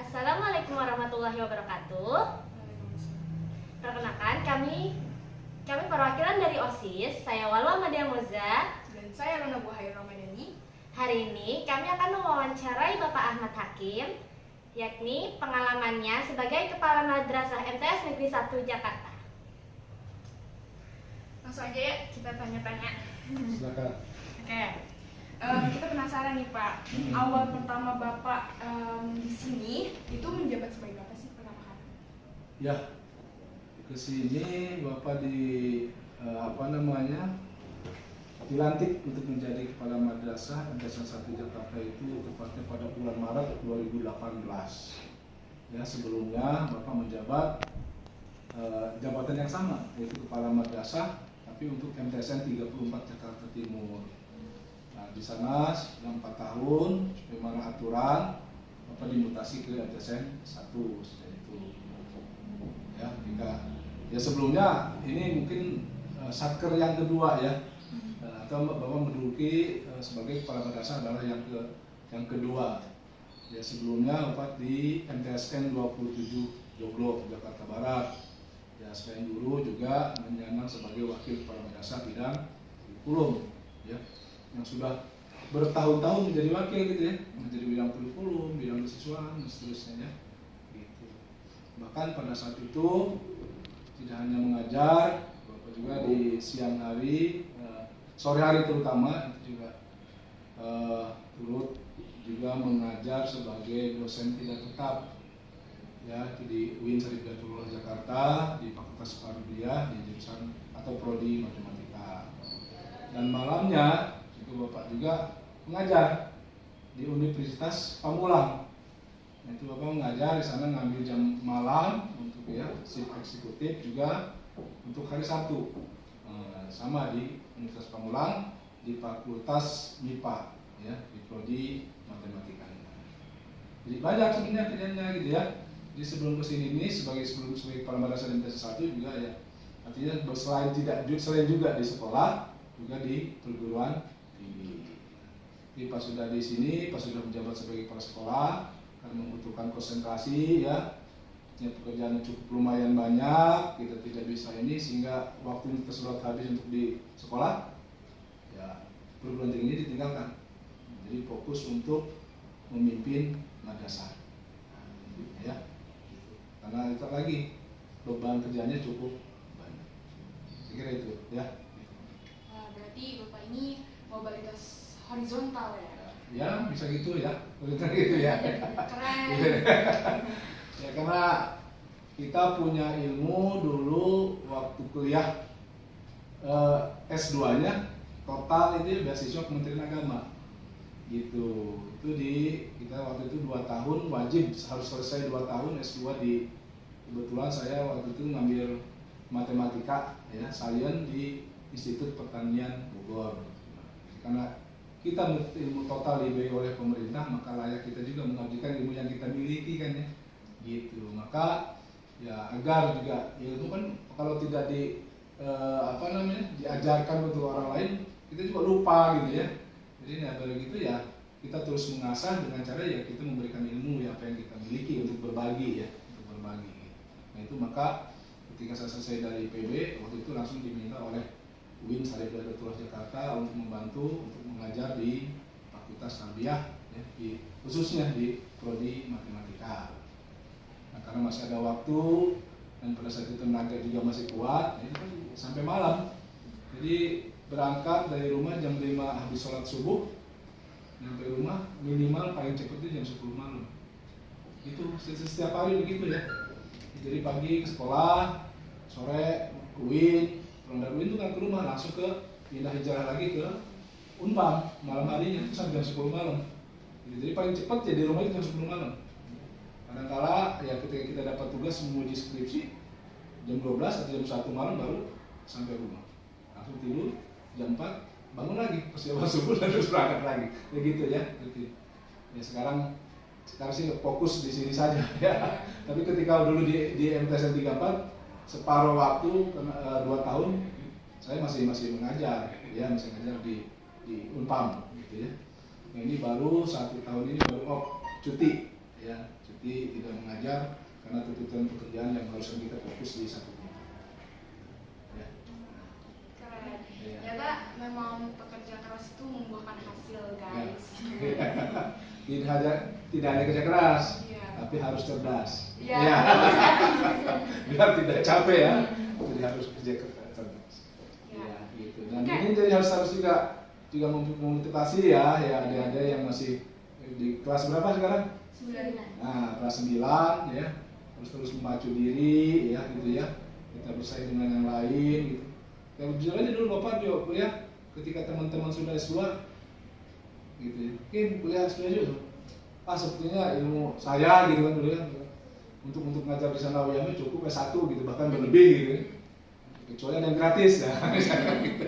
Assalamualaikum warahmatullahi wabarakatuh. Perkenalkan, kami perwakilan dari OSIS. Saya Walwa Madia Moza. Dan saya Luna Buhayr Ramadhani. Hari ini kami akan mewawancarai Bapak Ahmad Hakim, yakni pengalamannya sebagai Kepala Madrasah MTS Negeri 1 Jakarta. Langsung aja ya, kita tanya-tanya. Silakan. Oke. Kita penasaran nih Pak, awal pertama Bapak di sini itu menjabat sebagai apa sih pertama kali? Ya, ke sini Bapak dilantik untuk menjadi Kepala Madrasah MTS 1 Jakarta itu tepatnya pada bulan Maret 2018. Ya, sebelumnya Bapak menjabat jabatan yang sama, yaitu Kepala Madrasah, tapi untuk MTSN 34 Jakarta Timur. Nah, di sana selama 4 tahun, memang aturan Bapak dimutasi ke MTSN 1 sejak itu. Ya sebelumnya ini mungkin satker yang kedua ya, atau Bapak menduduki sebagai Kepala Madrasah adalah yang kedua. Ya sebelumnya Bapak di MTSN 27 Joglo, Jakarta Barat. Ya selain dulu juga menyandang sebagai Wakil Kepala Madrasah bidang kurikulum, ya, yang sudah bertahun-tahun menjadi wakil gitu ya, menjadi bidang kurikulum, bidang kesiswaan dan seterusnya ya. Gitu. Bahkan pada saat itu tidak hanya mengajar, Bapak juga di siang hari, sore hari terutama itu juga turut juga mengajar sebagai dosen tidak tetap ya di UIN Syarif Hidayatullah Jakarta di Fakultas Pariwisata di jurusan atau prodi matematika. Dan malamnya itu Bapak juga mengajar di Universitas Pamulang. Nah, itu Bapak mengajar di sana ngambil jam malam untuk ya shift eksekutif juga untuk hari Sabtu. Sama di Universitas Pamulang di Fakultas MIPA ya di prodi matematika. Jadi banyak sebenarnya kerjanya gitu ya. Jadi sebelum kesini ini sebagai Kepala Madrasah MTS 1 juga ya, artinya selain juga di sekolah juga di perguruan tinggi. Jadi pas sudah di sini, pas sudah menjabat sebagai kepala sekolah, karena membutuhkan konsentrasi ya pekerjaan cukup lumayan banyak, kita tidak bisa ini sehingga waktu tersedot habis untuk di sekolah, ya perguruan tinggi ini ditinggalkan. Jadi fokus untuk memimpin madrasah, ya. Karena itu lagi beban kerjanya cukup banyak. Saya kira itu, ya. Berarti Bapak ini mobilitas horizontal ya? Ya bisa gitu ya, bisa gitu ya. Keren. Ya karena kita punya ilmu dulu waktu kuliah S2-nya total itu beasiswa Kementerian Agama. Gitu. Itu kita waktu itu 2 tahun wajib harus selesai 2 tahun S2 kebetulan saya waktu itu ngambil matematika ya, salien di Institut Pertanian Bogor. Karena kita ilmu total diberi oleh pemerintah, maka layak kita juga mengabdikan ilmu yang kita miliki kan ya. Gitu. Maka ya agar juga ilmu kan kalau tidak diajarkan untuk orang lain, kita juga lupa gitu ya. Jadi begitu ya, kita terus mengasah dengan cara ya kita memberikan ilmu ya apa yang kita miliki untuk berbagi ya, untuk berbagi. Nah itu maka ketika saya selesai dari PB waktu itu langsung diminta oleh UIN Syarif Hidayatullah Jakarta untuk membantu untuk mengajar di Fakultas Tarbiyah ya, khususnya di prodi matematika. Nah, karena masih ada waktu dan pada saat itu tenaga juga masih kuat, ya, itu kan sampai malam. Jadi berangkat dari rumah jam 5 habis sholat subuh, sampai rumah minimal paling cepat itu jam 10 malam. Itu setiap hari begitu ya. Jadi pagi ke sekolah, sore ke UIN, pulang dari UIN itu kan ke rumah langsung ke pindah hijrah lagi ke Unpam malam harinya itu sampai jam 10 malam. Jadi paling cepat ya di rumah itu jam 10 malam. Kadang-kala ya ketika kita dapat tugas menguji skripsi jam 12 atau jam 1 malam baru sampai rumah. Langsung tidur jam 4 bangun lagi persiapan subuh dan terus berangkat lagi. Begitu ya. Gitu. Ya sekarang sih fokus di sini saja ya. Tapi ketika dulu di MTSN 34 separuh waktu 2 tahun saya masih mengajar ya, masih mengajar di Unpam gitu ya. Nah, ini baru 1 tahun ini baru cuti ya, cuti Jadi tidak mengajar karena tuntutan pekerjaan yang harusnya kita fokus di satu bidang. Ya. Keren. Iya. Ternyata memang pekerja keras itu membuahkan hasil, guys. Tidak hanya kerja keras, Iya. tapi harus cerdas. Iya. Ya. Biar tidak capek ya, jadi harus kerja cerdas. Iya. Ya, gitu. Dan Oke. ini jadi harus juga memotivasi ya adik-adik yang masih di kelas berapa sekarang? 9. Nah, kelas 9 ya, terus memacu diri ya gitu ya. Kita bersaing dengan yang lain gitu. Ya jujur aja dulu Bapak juga kuliah ketika teman-teman sudah S2 gitu ya. Mungkin kuliah S2 juga. Sepertinya ilmu saya gitu kan dulu ya. Untuk ngajar di sana UIAMnya cukup S1 gitu, bahkan berlebih gitu ya. Kecuali ada yang gratis ya. Misalkan gitu.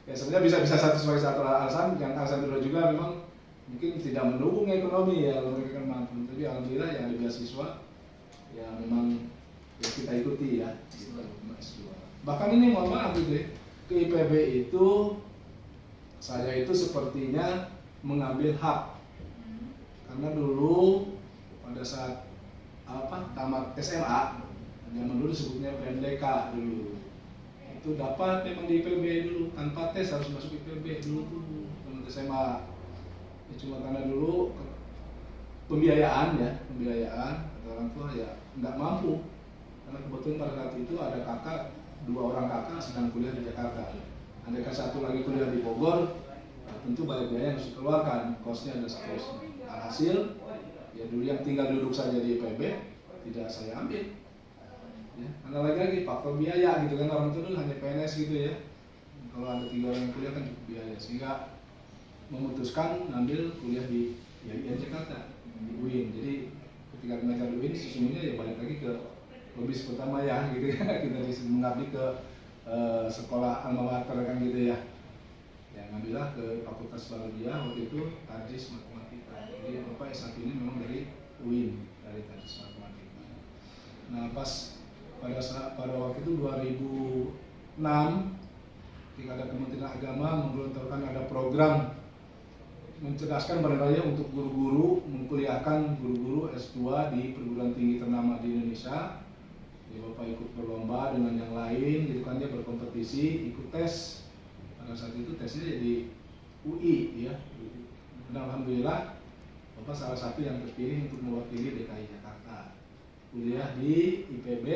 Ya sebenarnya bisa satu sebagai satu alasan, yang alasan kedua juga memang mungkin tidak mendukung ekonomi ya, kalau mereka kan mampu. Tapi alhamdulillah yang ada beasiswa ya memang ya kita ikuti ya gitu, S2. Bahkan ini mohon maaf gitu ya, ke IPB itu saya itu sepertinya mengambil hak karena dulu pada saat tamat SMA, zaman dulu sebutnya PMDK dulu, itu dapat memang di IPB dulu tanpa tes harus masuk IPB dulu tuh teman SMA. Ya, cuma karena dulu pembiayaan atau orang tua ya nggak mampu, karena kebetulan pada saat itu ada dua orang kakak sedang kuliah di Jakarta, andaikan satu lagi kuliah di Bogor, tentu banyak biaya yang harus dikeluarkan, kosnya ada seterusnya. Alhasil ya dulu yang tinggal duduk saja di IPB tidak saya ambil ya, karena lagi faktor biaya gitu kan, orang tua dulu hanya PNS gitu ya, kalau ada 3 orang yang kuliah kan cukup biaya, sehingga memutuskan ngambil kuliah di IAIN Jakarta, di UIN. Jadi ketika mengajar di UIN sesungguhnya ya balik lagi ke lobis pertama ya gitu ya, kita mengabdi ke sekolah alma mater kan gitu ya. Ya ngambillah ke Fakultas Biologia waktu itu Tadris Matematika. Jadi Bapak S1 ini memang dari UIN, dari Tadris Matematika. Nah pada waktu itu 2006 ketika ada Kementerian Agama menggelontorkan ada program mencerdaskan barangkali untuk guru-guru mengkuliahkan guru-guru S2 di perguruan tinggi ternama di Indonesia. Ya, Bapak ikut berlomba dengan yang lain, gitu kan, dia berkompetisi, ikut tes. Pada saat itu tesnya jadi UI ya. Dan alhamdulillah Bapak salah satu yang terpilih untuk mewakili DKI Jakarta. Kuliah di IPB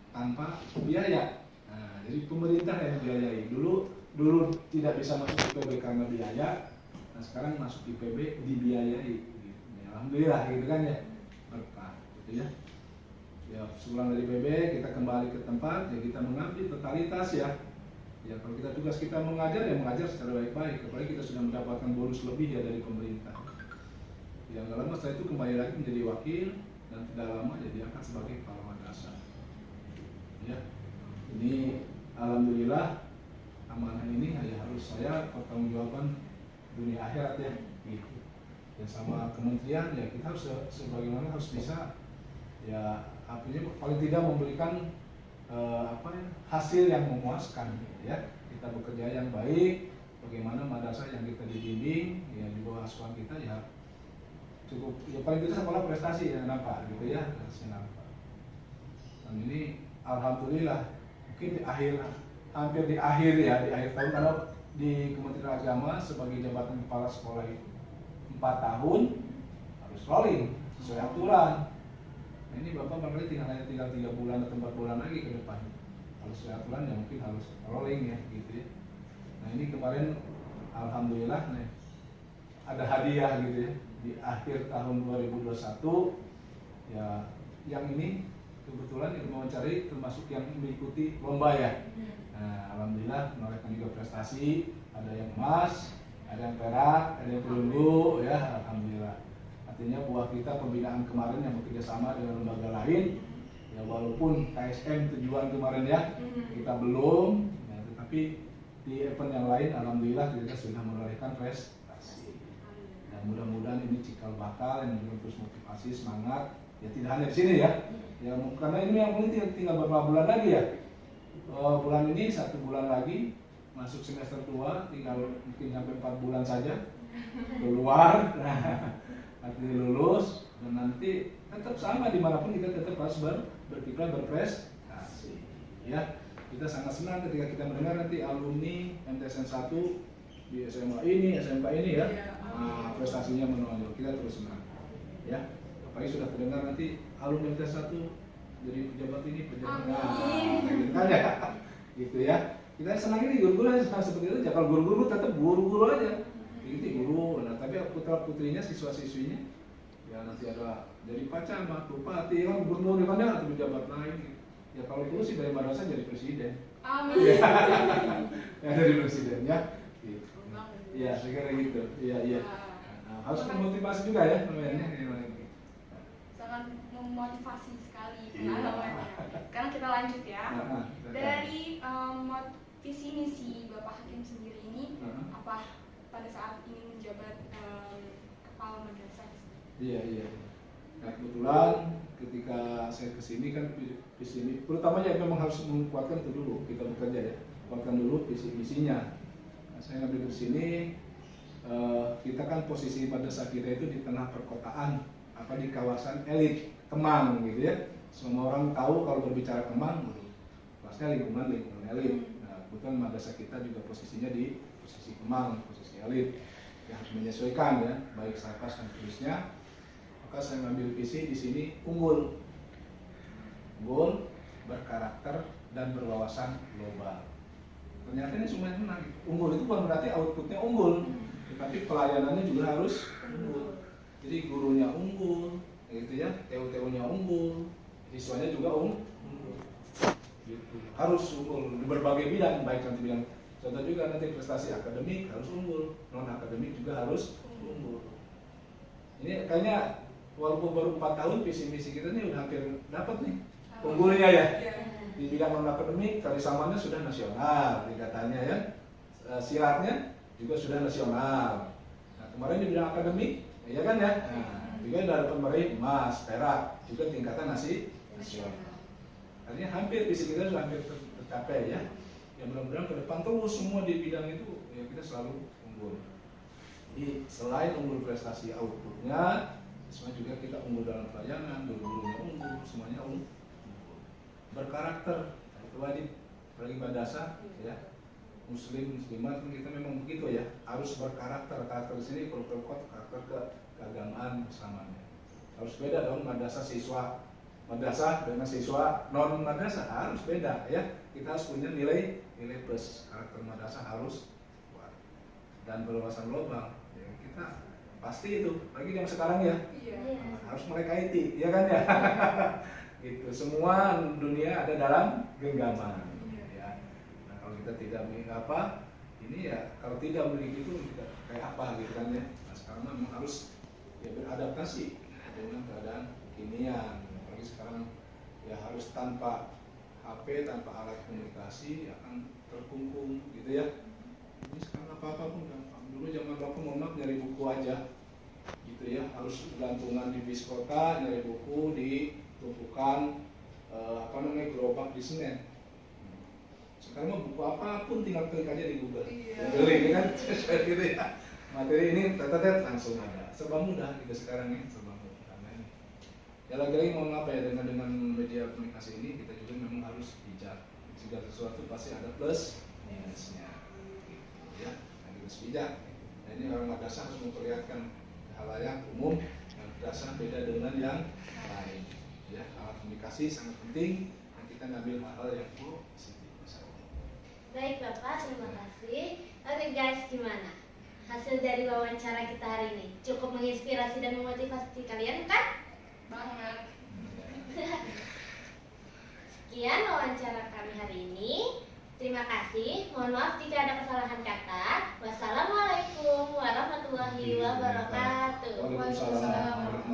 tanpa biaya. Nah, jadi pemerintah yang biayai. Dulu tidak bisa masuk IPB karena biaya. Nah, sekarang masuk IPB dibiayai. Ya, alhamdulillah gitu kan ya. Berkah gitu ya. Ya, sepulang dari IPB kita kembali ke tempat, ya kita mengambil totalitas ya. Ya, kalau kita tugas kita mengajar ya mengajar secara baik-baik. Apalagi kita sudah mendapatkan bonus lebih ya dari pemerintah. Yang nggak lama setelah itu kembali lagi menjadi wakil dan tidak lama jadi diangkat sebagai kepala madrasah. Ya, ini alhamdulillah amanah ini ya harus saya pertanggungjawabkan dunia akhirat ya. Gitu. Ya sama kementerian ya kita harus sebagaimana harus bisa ya artinya paling tidak memberikan hasil yang memuaskan ya. Kita bekerja yang baik, bagaimana madrasah yang kita dibimbing ya di bawah asuhan kita ya cukup ya paling tidak sekolah prestasi yang nampak gitu ya, hasil nampak. Dan ini alhamdulillah mungkin hampir di akhir tahun, karena di Kementerian Agama sebagai jabatan kepala sekolah itu 4 tahun harus rolling sesuai aturan. Nah, ini Bapak barangkali hanya tinggal 3 bulan atau 4 bulan lagi ke depan. Kalau sesuai aturan ya mungkin harus rolling ya gitu ya. Nah ini kemarin alhamdulillah nih ada hadiah gitu ya di akhir tahun 2021 ya, yang ini kebetulan yang mencari termasuk yang mengikuti lomba ya. Nah alhamdulillah menorehkan juga prestasi, ada yang emas, ada yang perak, ada yang perunggu ya, alhamdulillah. Artinya buah kita pembinaan kemarin yang bekerja sama dengan lembaga lain ya, walaupun KSM tujuan kemarin ya kita belum ya, tetapi di event yang lain alhamdulillah kita sudah menorehkan prestasi. Dan mudah-mudahan ini cikal bakal yang terus motivasi, semangat ya, tidak hanya di sini ya. Ya karena ini yang penting tinggal beberapa bulan lagi ya. Bulan ini 1 bulan lagi masuk semester 2, tinggal mungkin sampai 4 bulan saja keluar. Nah, nanti lulus, Dan nanti tetap sama dimanapun kita tetap harus berkiprah berprestasi. Ya, kita sangat senang ketika kita mendengar nanti alumni MTSN 1 di SMA ini, SMK ini ya, prestasinya menonjol. Kita terus senang. Ya, apalagi sudah terdengar nanti alumni MTSN 1 jadi pejabat ini, pejabat gitu kan ya, gitu ya. Kita senang ini guru-guru aja seperti itu. Kalau guru-guru tetap guru-guru aja, gitu guru. Nah, tapi putra putrinya, siswa-siswinya, ya nanti ada jadi pacamat, bupati, kan gubernur, kan ya, atau pejabat lain. Ya kalau perlu sih dari madrasah jadi presiden. Amin. Ya dari presiden ya. Gitu. Iya, saya kira gitu. Iya. Nah, harus memotivasi juga ya namanya. Sangat memotivasi sekali pengalamannya. Sekarang kita lanjut ya. Dari visi misi Bapak Hakim sendiri ini apa pada saat ingin menjabat kepala madrasah? Iya. Nah, kebetulan ketika saya kesini kan visi misi, terutamanya memang harus menguatkan itu dulu, kita bekerja ya, kuatkan dulu visi misinya. Nah, saya ngambil ke sini, kita kan posisi madrasah kita itu di tengah perkotaan, di kawasan elit Kemang gitu ya. Semua orang tahu kalau berbicara Kemang, kelasnya lingkungan elit. Nah, kebetulan madrasah kita juga posisinya di posisi Kemang, posisi elit, yang harus menyesuaikan ya, baik sarkas dan tulisnya. Maka saya mengambil visi di sini unggul, berkarakter dan berwawasan global. Ternyata ini semuanya menarik. Unggul itu bukan berarti outputnya unggul, tetapi pelayanannya juga harus unggul. Jadi gurunya unggul, gitu ya, TU-TU-nya unggul, siswanya juga unggul. Gitu. Harus unggul di berbagai bidang, baik nanti bidang. Contoh juga nanti prestasi akademik harus unggul, non akademik juga harus unggul. Ini kayaknya walaupun baru 4 tahun visi misi kita ini udah hampir dapat nih unggulnya ya. Di bidang non akademik karisamanya sudah nasional tingkatannya ya, silatnya juga sudah nasional. Nah, kemarin di bidang akademik ya kan ya, juga dapat meraih emas, perak, juga tingkatan nasional. Artinya hampir visi kita sudah hampir tercapai ya. Ya mudah-mudahan ke depan terus semua di bidang itu ya kita selalu unggul. Jadi selain unggul prestasi outputnya, semua juga kita unggul dalam pelayanan, guru-gurunya unggul, semuanya unggul. Berkarakter, itu wajib, apalagi madrasah ya, muslimat kita memang begitu ya, harus berkarakter. Karakter di sini perkuat karakter keagamaan bersamanya. Harus beda dong madrasah siswa madrasah dengan siswa non madrasah, harus beda ya. Kita harus punya nilai plus, karakter madrasah harus kuat dan berwawasan global. Ya, kita pasti itu, lagi yang sekarang ya, harus mereka IT, ya kan ya. Gitu, semua dunia ada dalam genggaman. Ya. Nah, kalau kita tidak memiliki apa, ini ya kalau tidak memiliki itu kita kayak apa gitu kan ya. Nah, sekarang memang harus ya beradaptasi dengan keadaan kekinian. Apalagi sekarang ya harus tanpa HP, tanpa alat komunikasi akan terkungkung gitu ya. Ini sekarang apa-apa pun gampang. Dulu zaman bapak mohon maaf nyari buku aja gitu ya, harus gantungan di bis kota, nyari buku di tumpukan gerobak di Senen. Sekarang mau buku apapun tinggal klik aja di Google. Google kan gitu ya. Materi ini tetet langsung ada. Serba mudah gitu sekarang ini, serba mudah. Ya lagi-lagi mohon maaf ya, dengan media komunikasi ini kita juga memang harus bijak. Segala sesuatu pasti ada plus minusnya. Gitu ya. Harus bijak. Nah, ini orang madrasah harus memperlihatkan halayak umum yang madrasah beda dengan yang lain. Ya, alat komunikasi sangat penting dan kita ngambil hal-hal yang positif. Baik Bapak, terima kasih. Oke guys, gimana hasil dari wawancara kita hari ini? Cukup menginspirasi dan memotivasi kalian kan? Banget. Sekian wawancara kami hari ini. Terima kasih. Mohon maaf jika ada kesalahan kata. Wassalamualaikum warahmatullahi wabarakatuh. Waalaikumsalam.